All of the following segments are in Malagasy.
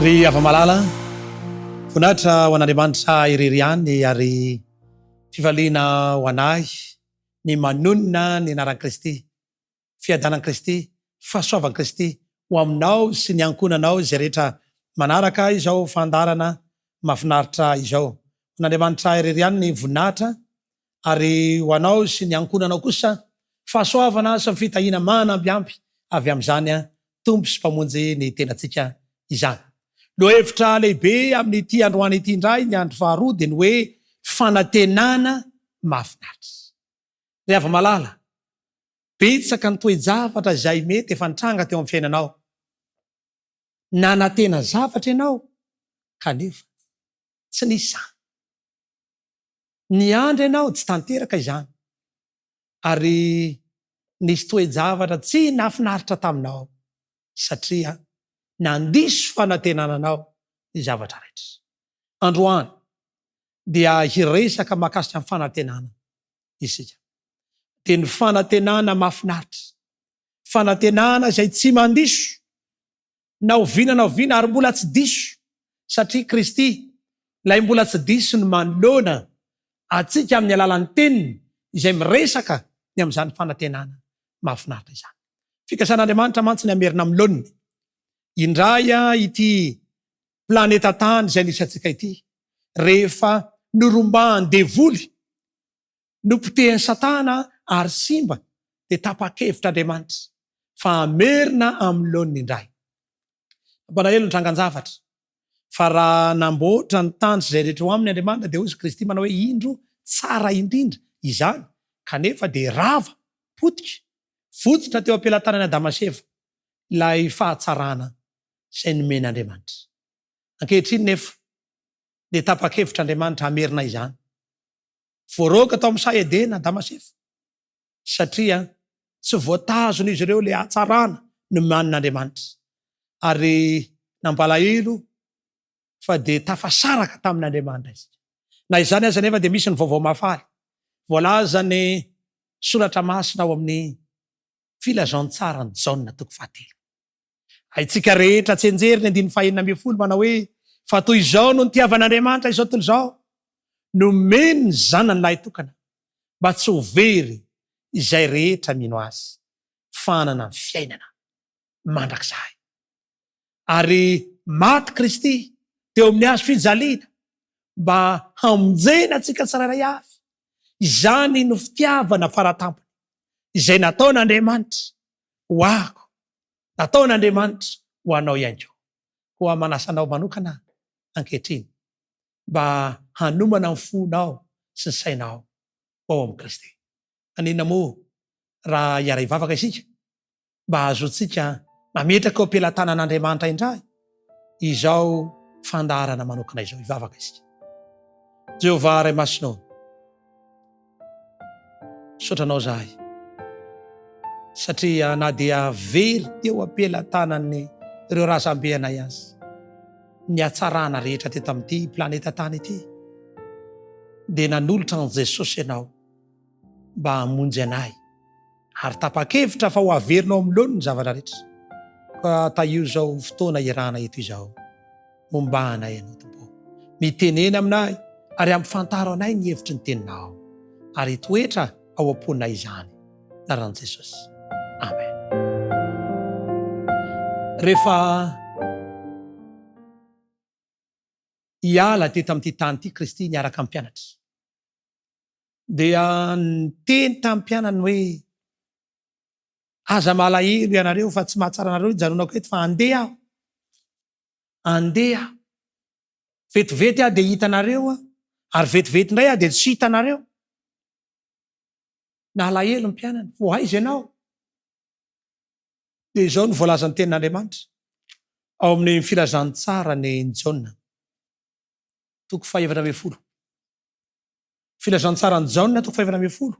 Ry afa-malala, vonatra ho an'Andriamanitra irery ihany ary fivaliana ho anay ny manonina ny anaran'i Kristy, fiadanan'i Kristy, fahasoavan'i Kristy ho aminao sy ny ankonanao izay rehetra manaraka izao fandarana mahafinaritra izao. N'Andriamanitra irery ihany ny voninahitra ary ho anao sy ny ankonanao kosa fahasoavana sy fitahiana manambiampy avy amin'izany tompo sy mpamonjy ny tenantsika izany. No hevitra lehibe amin'ity androany ity indray ny andro faharoa dia ny hoe fanantenana mahafinaritra. Ry afa-malala, betsaka ny toe-javatra izay mety efa nitranga teo amin'ny fiainanao. Nanantena zavatra ianao kanefa tsy nisy izany. Niandry ianao tsy tanteraka izany ary nisy toe-javatra tsy nahafinaritra taminao satria nandiso fanantenananao ny zavatra rehetra. Androany dia hiresaka mahakasika amin'ny fanantenana isika. Dia ny fanantenana mahafinaritra, fanantenana izay tsy mandiso, na oviana ary mbola tsy diso satria Kristy ilay mbola tsy diso ny manoloana atsika amin'ny alalan'ny teniny izay miresaka ny amin'izany fanantenana mahafinaritra izany. Fikasan'Andriamanitra mantsy ny amerina amin'ny laoniny indray ity planeta tany izay nisy antsika ity, rehefa norombahan'ny devoly, nopotehany Satana ary simba, dia tapa-kevitr'Andriamanitra fa amerina amin'ny laoniny indray. Mampalahelo ny trangan-javatra fa raha namboatra ny tany izay rehetra ho aminy Andriamanitra dia hoy Kristy manao hoe indro tsara indrindra izany, kanefa dia rava, potika, fototra teo am-pelantanana Damaseva ilay fahatsarana izay nomen'Andriamanitra. Ankehitriny nefa dia tapa-kevitr'Andriamanitra amerina izany. Voaroka tao amin'ny Saedena Damaseva satria tsy voatazon'izy ireo ilay hatsarana no manin'Andriamanitra ary nampalahelo fa dia tafasaraka tamin'Andriamanitra izy. Na izany aza nefa dia misy ny vaovao mahafaly. Voalaza ny soratra masina ao amin'ny filazantsara ny Jaona 1. Haitsika rehetra tsenjery ny 9:1 manao hoe fa toy izao no nitiavan'Andriamanitra izao tontolo izao, nomeny ny zanany lahy tokana mba tsy ho very izay rehetra mino azy, fanana ny fiainana mandrakizay. Ary maty Kristy teo amin'ny hazo fijaliana mba hamonjena antsika tsirairay avy. Izany no fitiavana faratampony izay nataon'Andriamanitra ho ako, nataon'Andriamanitra ho anao ihany koa, ho manasanao manokana ankehitriny mba hanomana ny fonao sy ny sainao ao amin'ny Kristy. Anina moa raha hiara hivavaka isika mba ahazoantsika mametraka eo am-pelantanan'Andriamanitra indray izao fandarana manokana izao, hivavaka isika. Jehovah Ray Masinao, sotranao zahay satria na dia very teo am-pelantanan'ny ireo razam-be-anay azy ny hatsarana rehetra teto amin'ity planeta tany ity, dia nanolotra an'i Jesosy ianao mba hamonjy anay ary tapa-kevitra fa ho averinao amin'ny laoniny ny zavatra rehetra. Ka taio izao fotoana iarahana eto izao, mombanay ianao Tompo, mitenena aminay ary ampifantaro anay ny hevitry ny teninao ary toetra ao am-ponay izany anaran'i Jesosy. Amen. Rehefa hiala teto amin'ity tany ity Kristy niaraka amin'ny mpianatra, dia niteny tamin'ny mpianany hoe aza malahelo ianareo fa tsy mahatsara anareo ijanonako eto fa andeha aho, andeha aho, vetivety aho dia hitanareo ary vetivety indray aho dia tsy hitanareo. Nalahelo ny mpianany, voaiza ianao? Dia izao no voalazan'ny tenin'Andriamanitra ao amin'ny filazantsara ny Jaona 2:11. Filazantsara ny Jaona 2:11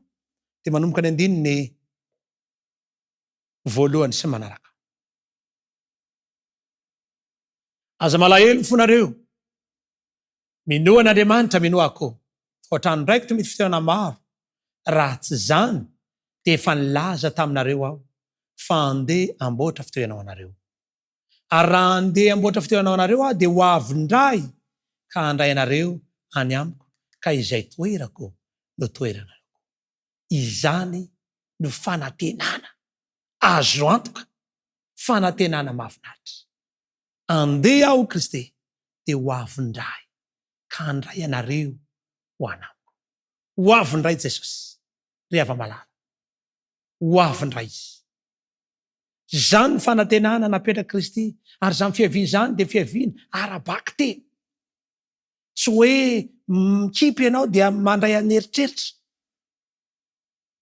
dia manomboka ny 9 voalohany sy manaraka. Aza malahelo fonareo, minoa an'Andriamanitra minoako, fa ohatrany raiky to mety fitoerana maro, raha tsy zany dia efa nilaza taminareo aho fa andeha amboatra fitoerana ho anareo. Ary raha andeha amboatra fitoeranao anareo aho dia ho avy indray ka handray anareo any amiko ka izay toerako no toeranareo. Izany no fanantenana azo antoka, fanantenana mahafinaritra. Andeha aho Kristy dia ho avy indray ka handray anareo ho anamiko. Ho avy indray Jesosy rehefa malala. Ho avy indray izy. Zany ny fanantenana napetraka Kristy, ary zany fiaviana zany dia fiaviana arabaky teny. Tsy hoe mikipy ianao dia mandray aneritreritra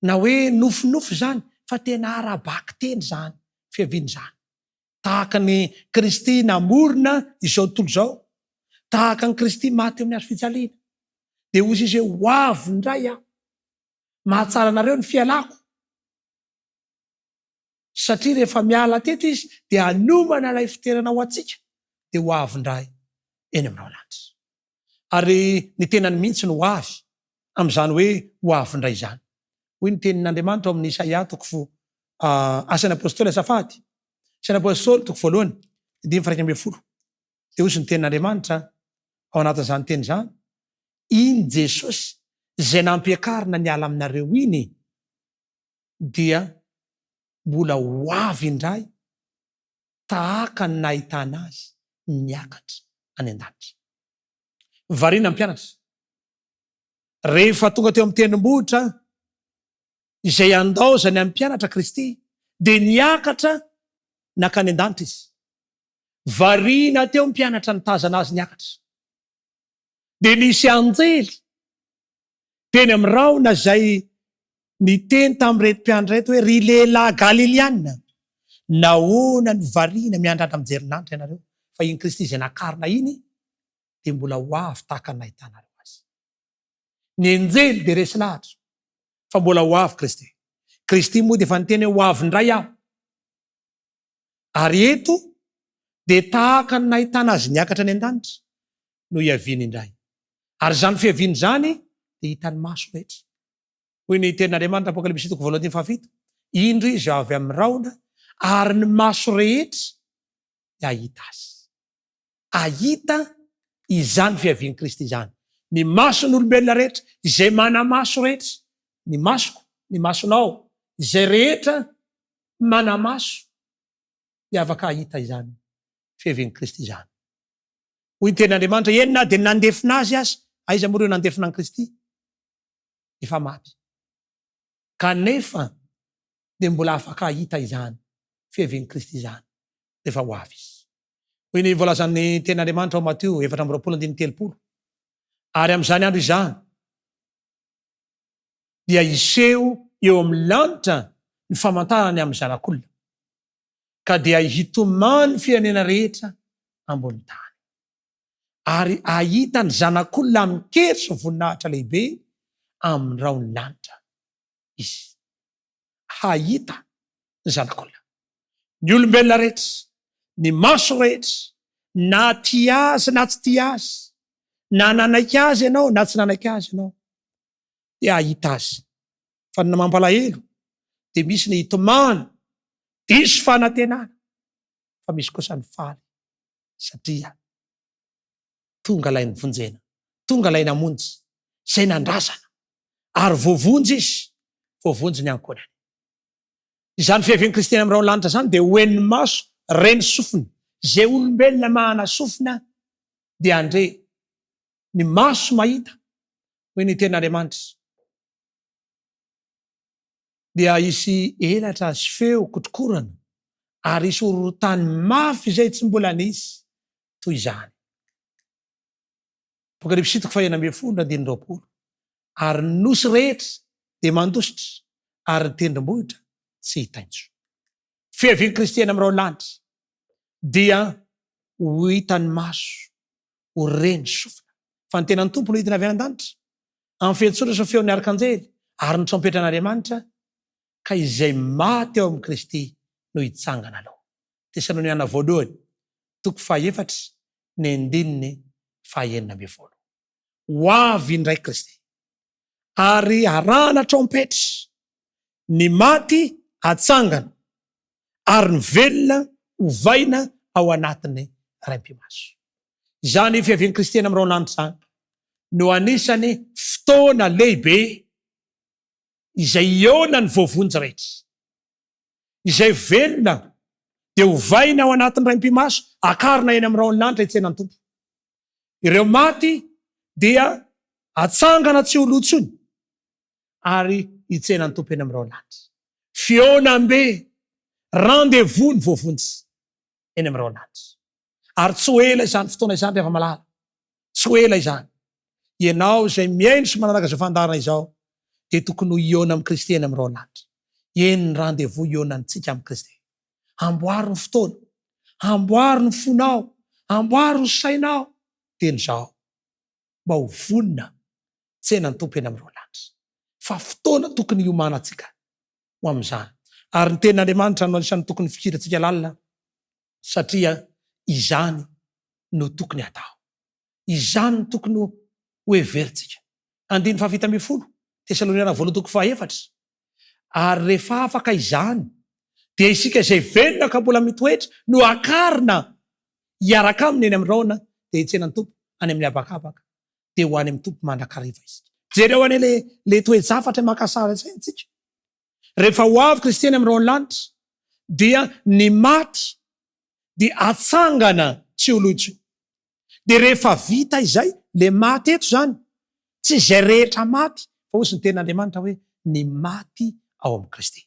na hoe nofinofo zany, fa tena arabaky teny zany fiaviana zany. Tahaka ny Kristy namorona izao tontolo izao, tahaka ny Kristy maty eo amin'ny hazo fijaliana, dia ozy izy ho avy indray aho, mahatsara anareo ny fialako. Satria rehefa miala teto izy dia anomana ilay fitoerana ho atsika, dia ho avy indray eny aminao lanitra. Ary ny tenany mihitsy no ho avy amin'izany hoe ho avy indray izany. Hoy ny tenin'Andriamanitra ao amin'ny Isaia Asan'ny Apôstôly Asafady, Asan'ny Apôstôly 1:1-20. Dia ozy ny tenin'Andriamanitra ao anatin'izany teny izany: iny Jesosy izay nampiakarina niala aminareo iny dia mbola ho avy indray tahaka ny nahitana azy niakatra any an-danitra. Variana mpianatra, rehefa tonga teo amin'ny tendrombohitra izay andaozany amin'ny mpianatra Kristy dia niakatra nakany an-danitra izy. Variana teo mpianatra nitazana azy niakatra. Dia nisy anjely teny amin'ny raona izay niteny tamin'ireto mpianatra reto hoe: ry lehilahy Galiliana, nahoana ny variana miandrandra mijerinanitra ianareo? Fa iny Kristy izay nakarina iny dia mbola ho avy tahaka ny nahitanareo azy. Ny anjely dia resy lahatra fa mbola ho avy Kristy. Kristy moa dia efa niteny ho avy indray aho. Ary eto dia tahaka ny nahitana azy niakatra any an-danitra no hiaviana indray. Ary zany fiaviana zany dia hitany maso rehetra. Hoy ny tenin'Andriamanitra Apokalipsy 2:7: indro izy avy amin'ny raona ary ny maso rehetra dia ahita azy. Ahita izany fiaviany Kristy izany. Ny mason'olombelona rehetra izay manamaso rehetra, ny masoko, ny masonao, izay rehetra manamaso dia afaka ahita izany fiaviany Kristy izany. Hoy ny tenin'Andriamanitra: enina dia nandefina azy azy. Aiza moa ireo nandefina an'i Kristy? Efa maty. Kanefa dia mbola afaka ahita izany fiaviany Kristy izany rehefa ho avy izy. Hoy ny voalazan'ny tenin'Andriamanitra ao Mateo 4:30: ary amin'izany andro izany dia iseho eo amin'ny lanitra ny famantarany amin'ny zanak'olona, ka dia hitomany ny firenena rehetra ambony tany. Ary ahita ny zanak'olona amin'ny kely sy voninahitra lehibe amin'ny raony lanitra izy. Hahita ny zanak'olona, ny olombelona rehetra, ny maso rehetra, na tia azy na tsy tia azy, na nanaiky azy ianao na tsy nanaiky azy ianao, dia ahita azy. Fa ny mampalahelo dia misy ny hitomany diso fanantenana, fa misy kosa ny faly, satria tonga lay ny vonjena, tonga lay namonjy, izay nandrazana, ary voavonjy izy, voavonjy ny ankonany. Izany fiaviany Kristy amin'ny rao lanitra zany dia hoen'ny maso reny sofina, izay olombelona mahana sofina dia andre ny maso mahita. Hoy ny tenin'Andriamanitra: dia isy elatra sy feo kotrokorana, ary isy horotany mafy izay tsy mbola nisy toy izany. Apokalipsy 1:20: ary ny nosy rehetra dia mandositra, ary ny tendrombohitra tsy hitaintso. Fiaviany Kristy amin'ny rao lanitra dia ho hitany maso, ho reny sofina. Fa ny tenany tompo no hitany avy an-danitra amin'ny fiantsoana sy ny feon'ny arkanjely ary ny trompetran'Andriamanitra, ka izay maty ao amin'ny Kristy no hitsangana aloha. Tesaloniana 2:9-20. Ho avy indray Kristy, ary arahana trompetra, ny maty atsangana, ary ny velona hovaina ao anatin'ny raim-pimaso. Izany fiavian'ny kristiana amin'ireo lanitra zany no anisany fotoana lehibe izay iona ny voavonjy rehetra, izay velona dia hovaina ao anatin'ny raim-pimaso, akarina eny amin'ireo lanitra hitsenan'ny tompo. Ireo maty dia atsangana tsy ho lotsony ary hitsenan'ny tompo eny amin'ireo lanitra. Fionam-be rendez-vous ny voavonjy eny amin'ireo lanitra. Ary tsy ho ela izany fotoana izany rehefa malala, tsy ho ela izany. Ianao izay miaino sy manaraka izao fandarana izao dia tokony ho iona amin'ny Kristy eny amin'ireo lanitra. Eny ny rendez-vous ionantsika amin'ny Kristy. Amboary ny fotoana, amboary ny fonao, amboary ny sainao, teny izao mba ho vonina tsenan'ny tompo eny amin'ireo lanitra. Fa fotoana tokony hiomanantsika ho amin'izany. Ary ny tenin'Andriamanitra no anisan'ny tokony fikirantsika lalina, satria izany no tokony atao. Izany no tokony ho heveritsika. 2:10 Tesaloniana 2:4. Ary rehefa afaka izany dia isika izay velona ka mbola mitoetra no akarina hiaraka aminy eny amin'iraona dia hitsenan'ny tompo any amin'ny habakabaka dia ho any amin'ny tompo mandrakariva isika. Jereo any le toe-javatra makasara isaintsika. Rehefa ho avy kristiany amin'ireo lanitra dia ny maty dia atsangana tsy ho lotso. Dia rehefa vita izay le maty eto zany, tsy izay rehetra maty, fa hozy ny tenin'Andriamanitra hoe ny maty ao amin'ny Kristy.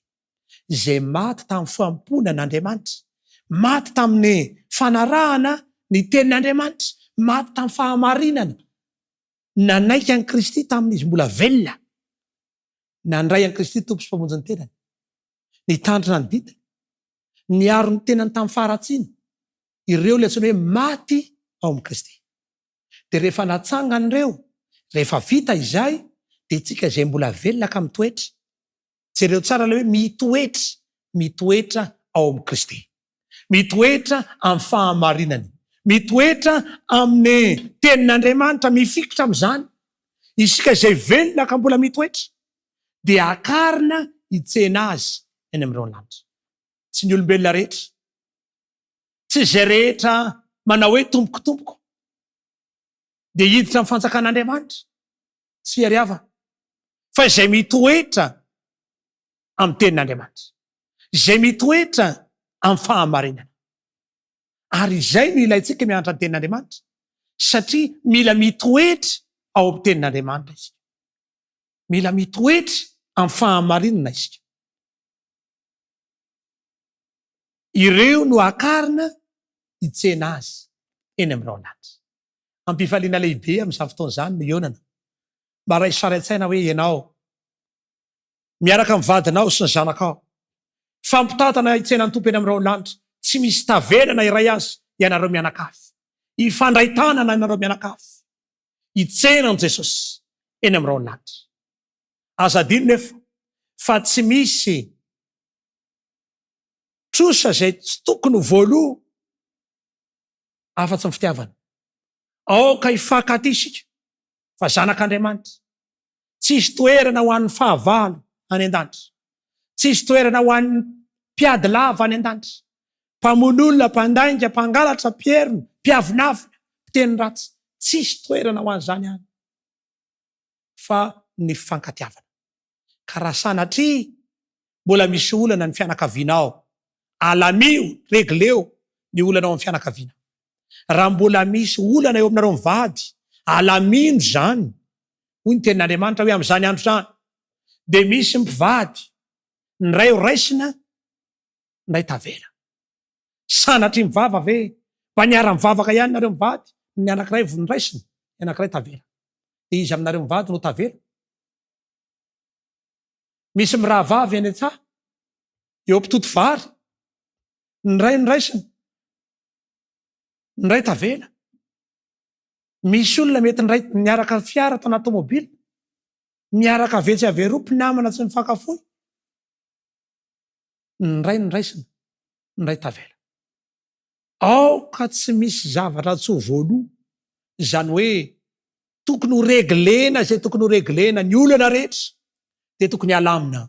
Izay maty tamin'ny fampona n'Andriamanitra, maty tamin'ny fanarahana ny tenin'Andriamanitra, maty tamin'ny fahamarinana, nanaiky an'i Kristy tamin'izy mbola velona, nandray an'i Kristy tompo sy mpamonjy ny tenany, nitandrina ny ditany, niaro ny tenany tamin'ny faharatsiana. Ireo le antsoina hoe maty ao amin'ny Kristy. Dia rehefa natsangana ireo, rehefa vita izay, dia tsika izay mbola velona ka mitoetra. Jereo tsara le hoe mitoetra ao amin'ny Kristy. Mitoetra amin'ny fahamarinany. Mitoetra amin'ny tenin'Andriamanitra, mifikitra amin'izany. Isika izay velona ka mbola mitoetra dia akarina hitsena azy eny amin'ireo lanitra. Tsy ny olombelona rehetra, tsy izay rehetra manao hoe tompoko dia hiditra amin'ny fanjakan'Andriamanitra, tsy ariava, fa izay mitoetra amin'ny tenin'Andriamanitra, izay mitoetra amin'ny fahamarinana. Ary izay no ilayntsika mianatra ny tenin'Andriamanitra, satria mila mitoetra ao amin'ny tenin'Andriamanitra isika. Mila mitoetra amin'ny fahamarinana isika. Ireo no akarina hitsena azy eny amin'ireo lanitra. Ampifaliana lehibe amin'izany fotoana izany no ionana. Mba ray saraintsaina hoe ianao miaraka amin'ny vadinao sy ny zanakao, fampitatana hitsenan'ny tompo eny amin'ireo lanitra, tsy misy tavenana iray azy ianareo mianakafy, ifandray tanana ianareo mianakafy, hitsenan'i Jesosy eny amin'ireo lanitra. Aza adino nefa fa tsy misy trosa izay tsy tokony voaloha afa-tsy ny fitiavana. Aoka hifankaty isika fa zanak'Andriamanitra, tsisy toerana ho an'ny fahavalo any an-danitra, tsisy toerana ho an'ny mpiady lava any an-danitra, mpamon'olona, mpandainga, mpangalatra, mpierina, mpiavinavina, mpiteny ratsy, tsisy toerana ho an'izany any fa ny fifankatiavana. Ka raha sanatria mbola misy olana ny fianakavianao, alamio, regleo ny olanao amin'ny fianakaviana. Raha mbola misy olana eo aminareo mivady, alamino zany, hoy ny tenin'Andriamanitra hoe amin'izany andro zany, dia misy mpivady, ny ray ho raisina, ny ray tavela. Sanatria mivava ve, mba niara mivavaka ihany nareo mivady, ny anankiray ny raisina, ny anankiray tavela. Dia izy aminareo mivady no tavela. Misy mirahavavy any an-tsaha, eo ampitoto vary, ny ray ny raisina, ny ray tavela. Misy olona mety ny ray miaraka fiara atao anaty tomobila, miaraka avetsy averoa mpinamana tsy mifankafohy, ny ray ny raisina, ny ray tavela. Aoka tsy misy zavatra tsy ho voaloha, izany hoe tokony ho reglena izay tokony ho reglena ny olana rehetra dia tokony halamina.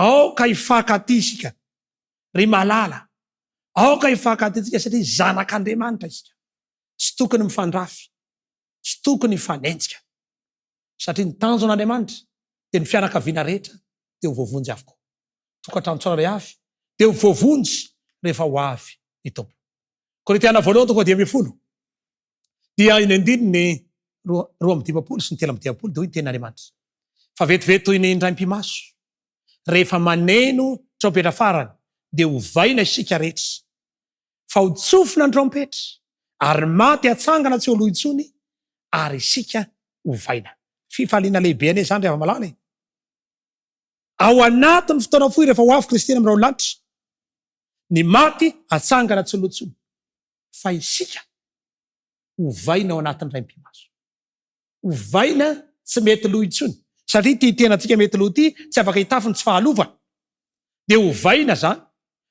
Aoka hifankaty isika ry malala, aoka ifankatytsika satria zanak'Andriamanitra isika. Tsy tokony mifandrafy, tsy tokony mifanenjika. Satria ny tanjo an'Andriamanitra dia ny fianakaviana rehetra dia ho voavonjy avokoa. Tokantrano tsirairay avy dia ho voavonjy rehefa ho avy ny tompo. Korintiana voalohany 10 dia iny andininy 2:20 sy ny 3:20 dia hoy ny tenin'Andriamanitra. Fa vetivety toy ny indray-pimaso rehefa maneno trompetra farany dia ho vaina isika rehetra. Fa ho tsofina ny trompetra ary maty atsangana tsy oloha intsony ary isika ho vaina. Fifaliana lehibe ane zany rehefa malala. Ao anatin'ny fotoana fohy rehefa ho avy Kristy eny amin'irao lanitra, ny maty atsangana tsy oloha intsony. Fa isika ho vaina ao anatin'ny ray-pimaso. Ho vaina tsy mety loha intsony. Satria ty tenantsika mety loha ty tsy afaka hitafiny tsy fahalovana. Dia ho vaina zany.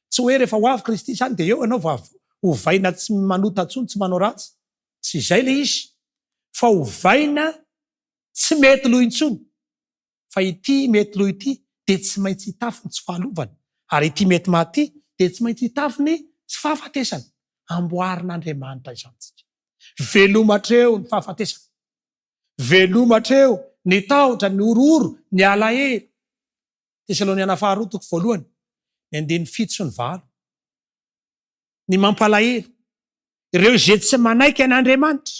Tsy hoe rehefa ho avy Kristy zany dia eo ianao ho vaina tsy manota intsony, tsy manao ratsy. Tsy izay le izy. Fa ho vaina tsy mety loha intsony. Fa ity mety loha ity dia tsy maintsy hitafiny tsy fahalovana. Ary ity mety maty dia tsy maintsy hitafiny tsy fahafatesana. Amboarin'Andriamanitra izany tsika. Velomatreo ny fahafatesana. Velomatreo ny tahotra, ny orooro, ny alahelo. Tesaloniana 2:1, ny 9:7. Ny mampalahelo. Ireo izay tsy manaiky an'Andriamanitra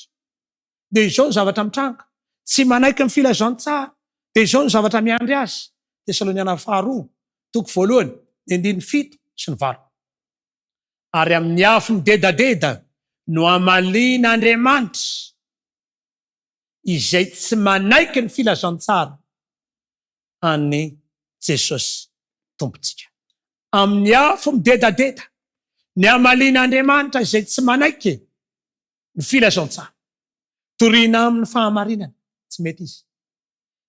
dia izao ny zavatra mitranga. Tsy manaiky ny filazantsara dia izao ny zavatra miandry azy. Tesaloniana 2:1, ny 9:7 sy ny 8. Ary amin'ny afo midedadeda no amalian'Andriamanitra izay tsy manaiky ny filazantsara an'ny Jesosy tompontsika. Amin'ny afo midedadeda ny amalian'Andriamanitra izay tsy manaiky ny filazantsara. Toriana amin'ny fahamarinana. Tsy mety izy.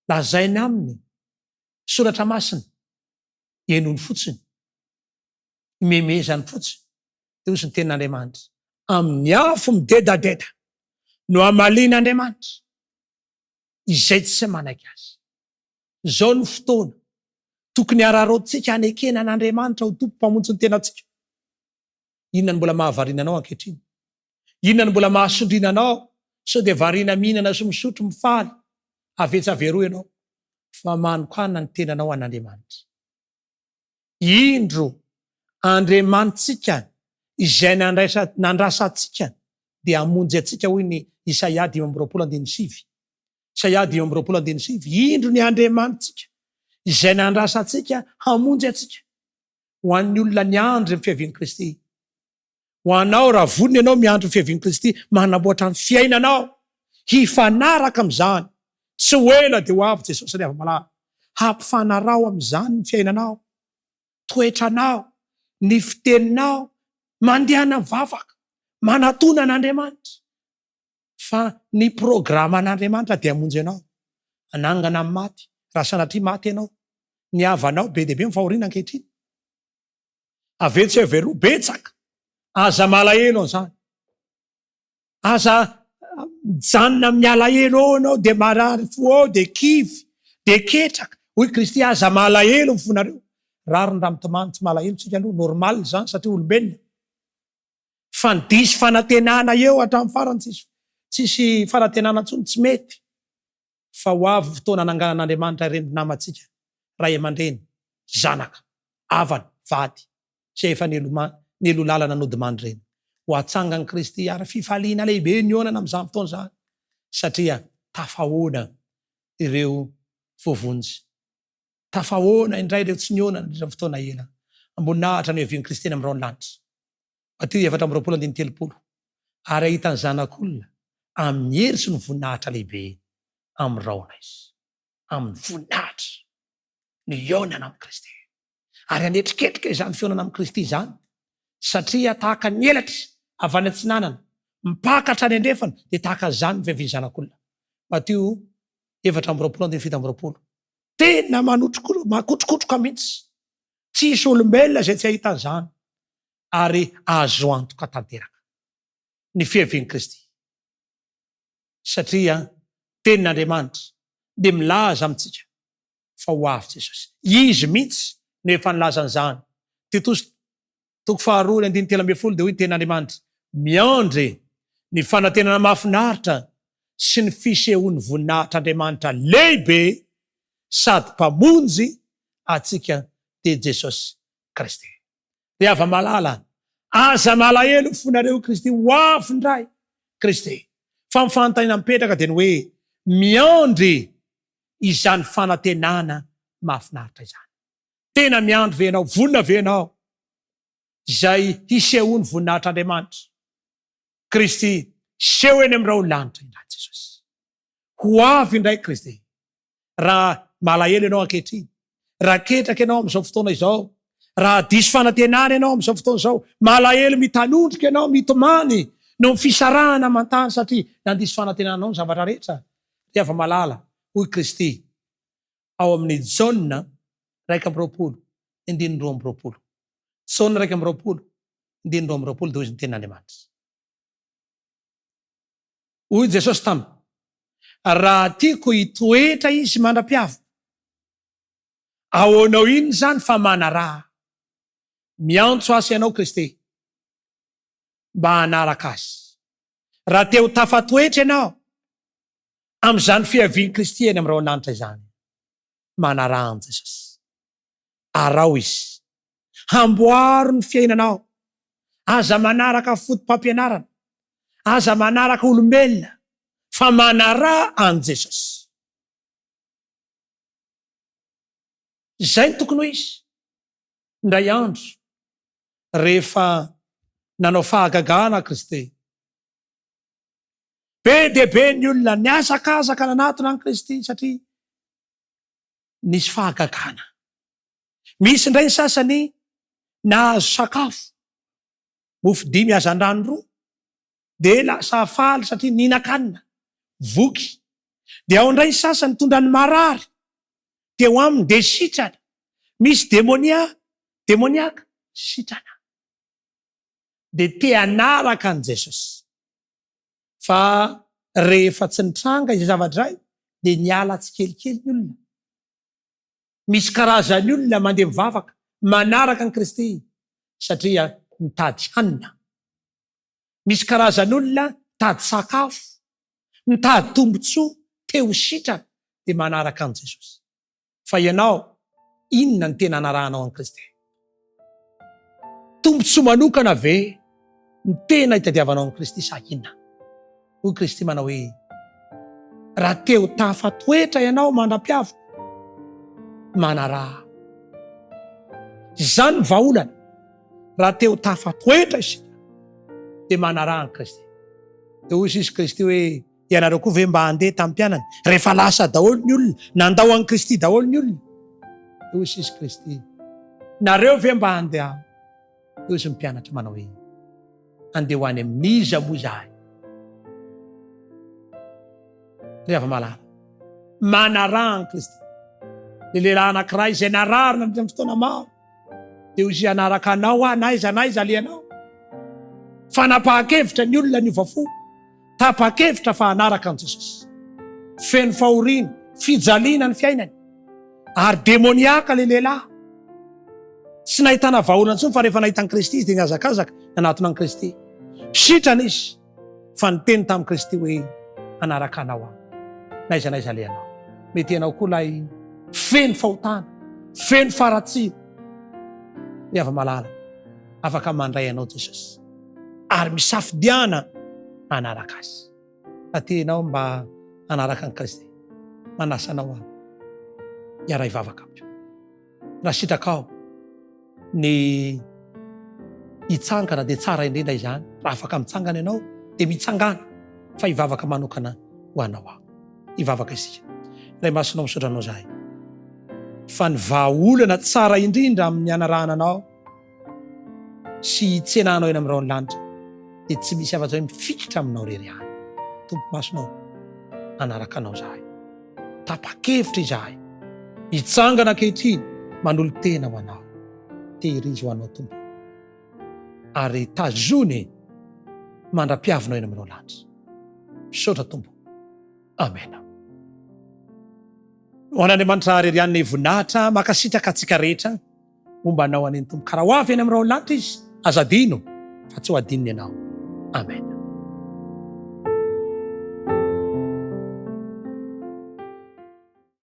Lazainy aminy soratra masina henony fotsiny, imemezany fotsiny. Dia hozy ny tenin'Andriamanitra. Amin'ny afo midedadeda no amalian'Andriamanitra izay tsy manaiky azy. Zao ny fotoana tokony ararotsika anekena an'Andriamanitra ho tompo mpamonjy ny tenantsika. Inona ny mbola mahavarina anao ankehitriny? Inona ny mbola mahasondrina anao? So dia variana mihinana sy misotro mifaly, avetsavero ianao. Fa manokana ny tenanao an'Andriamanitra. Indro Andriamanitsika izay nandrasantsika dia hamonjy atsika hoy ny Isaia 10:7. Isaia 10:7. Indro ny Andriamanitsika izay nandrasantsika hamonjy atsika. Ho an'ny olona niandry ny fiavian'i Kristy. Ho anao raha vonona ianao miandry ny fiavian'i Kristy, manamboatra ny fiainanao hifanaraka amin'izany. Tsy ho ela dia ho avy Jesosy rehefa malala. Hampifanarao amin'izany ny fiainanao, toetranao, ny fiteninao, mandehana mivavaka, manatona an'Andriamanitra. Fa ny programa an'Andriamanitra dia hamonjy ianao. Anangana amin'ny maty, raha sanatria maty ianao. Ny havanao be dia be mifahoriana ankehitriny. Avetsavero betsaka. Aza malahelo an'izany. Aza mijanona amin'ny alahelo ao ianao dia marary fo ao, dia kivy, dia ketraka. Hoy Kristy aza malahelo ny fonareo. Raro ny ramitomany tsy malahelo tsika aloha, normal zany satria olombelona. Fa ny diso fanantenana eo hatramin'ny farany tsisy fanantenana intsony tsy mety. Fa ho avy fotoana ananganan'Andriamanitra ireny namantsika, ray aman-dreny, zanaka, havana, vady, izay efa nelo lalana nodimany ireny. Ho atsangany Kristy ary fifaliana lehibe nionana amin'izany fotoana izany. Satria tafahoana ireo voavonjy. Tafahoana indray ireo tsy nionana ireo fotoana ela. Ambonahatra ny fiavian'i Kristy amin'irao ny lanitra. Mateo 4:30. Ary ahitany zanak'olona amin'ny hery sy ny voninahitra lehibe amin'iraona izy. Amin'ny voninahitra ny ionana amin'ny Kristy. Ary anetriketrika izany fionana amin'ny Kristy izany. Satria tahaka ny elatra avy any antsinanana, mipakatra any andrefana, dia tahaka izany ny fiavian'ny zanak'olona. Mateo 4:7. Tena makotrokotroka mihitsy. Tsisy olombelona izay tsy ahita izany. Ary azo antoka tanteraka ny fiavian'i Kristy. Satria tenin'Andriamanitra dia milaza amintsika fa ho avy Jesosy. Izy mihitsy no efa nilaza an'izany. toko faharoa ny 110 dia hoy ny ten'Andriamanitra, miandry ny fanantenana mahafinaritra sy ny fisehoan'ny voninahitr'Andriamanitra lehibe sady mpamonjy atsika te Jesosy Kristy. Dia ava malala, aza malahelo fonareo Kristy ho avy indray Kristy. Fa ny fanontaniana mipetraka dia ny hoe miandry izany fanantenana mahafinaritra izany. Tena miandry venao, vonina venao izay hisehoany voninahitr'Andriamanitra Kristy seho eny amin'irao lanitra indray Jesosy. Ho avy indray Kristy. Raha malahelo ianao ankehitriny, raha ketraka ianao amin'izao fotoana izao, raha diso fanantenana ianao amin'izao fotoana izao, malahelo mitanondrika ianao, mitomany no fisarahana mantany satria nandiso fanantenana anao ny zavatra rehetra. Dia ava malala, hoy Kristy ao amin'ny Jaona 1:20, 2:20. Jaona 1:20, 2:20 dia hoy ny ten'Andriamanitra. Hoy Jesosy taminy, raha tiako hitoetra izy mandra-piavako, ahoanao iny zany fa manaraha. Miantso asa ianao Kristy mba hanaraka azy. Raha te ho tafatoetra ianao amin'izany fiaviany Kristy eny amin'irao lanitra izany, manaraha an Jesosy. Arao izy, hamboaro ny fiainanao, aza manaraka fotom-pampianarana, aza manaraka olombelona, fa manaraha an Jesosy. Izay ny tokony ho izy. Indray andro rehefa nanao fahagagana Kristy, be dia be ny olona niazakazaka nanatona an Kristy satria nisy fahagagana. Misy indray ny sasany nahazo sakafo, mofo 5 hazan-drano 2, dia lasa faly satria nihinan-kanina, voky. Dia ao indray ny sasany tondra ny marary, dia ho aminy dia sitrana. Misy demoniaka sitrana. Dia te hanaraka an Jesosy. Fa rehefa tsy nitranga izay zavadray, dia niala tsikelikely ny olona. Misy karazany olona mandeha mivavaka manaraka an Kristy satria mitady hanina. Misy karazany olona mitady sakafo, mitady tombotsoa, te ho sitrana, dia manaraka an Jesosy. Fa ianao, inona ny tena anarahanao an Kristy? Tombotsoa manokana ve ny tena hitadiavanao an Kristy sa inona? Hoy Kristy manao hoe, raha te ho tafatoetra ianao mandra-piavako, manaraha. Izany vahaolana, raha te ho tafatoetra isika, dia manaraha an Kristy. Dia hoy sisy Kristy hoe, ianareo koa ve mba handeha tamin'ny mpianany? Rehefa lasa daholo ny olona, nandao an Kristy daholo ny olona. Dia hoy sisy Kristy, nareo ve mba handeha? Dia hoy sy mpianatra manao hoe, andeha ho any amin'iza moa izahay? Rehefa malala, manaraha an Kristy. Ny lehilahy anankiray izay nararina amin'ny fotoana maro, dia hoy izy, anaraka anao naiza alianao. Fa napahakevitra ny olona ny ovafo, tapakevitra fa hanaraka an Jesosy. Feno fahoriana, fijaliana ny fiainany, ary demoniaka le lehilahy. Tsy nahitana vahaolana intsony fa rehefa nahitany Kristy izy dia niazakazaka nanatona an Kristy. Sitrana izy, fa niteny tamin'i Kristy hoe, anaraka anao aho, naiza alianao. Mety ianao koa lay feno fahotana, feno faratsina. Dia ava malala, afaka mandray anao Jesosy, ary misafidiana anaraka azy. Atenao mba anaraka an Kristy, manasa anao aho, iara ivavaka amiko. Raha sitrakao ny hitsangana dia tsara indrindra izany. Raha afaka mitsangana ianao dia mitsangana, fa ivavaka manokana ho anao aho. Ivavaka isika. Ray masinao misaotra anao zahay, fa ny vahaolana tsara indrindra amin'ny anarahana anao sy tsenanao eny amin'irao ny lanitra dia tsy misy afa-tsy hoe mifikitra aminao rery any. Tompo masonao, anaraka anao zahay, tapa-kevitra izahay, hitsangana ankehitriny, manolo tena ho anao, tehirizy ho anao Tompo, ary tazony mandra-piavinao eny amin'irao lanitra. Misaotra Tompo, amena. Ho an'Andriamanitra rery any ny voninahitra makasitraka antsika rehetra momba anao aneny Tompo. Karaha ho avy eny amin'irao lanitra izy azadino fa tsy ho adininy ianao. amen.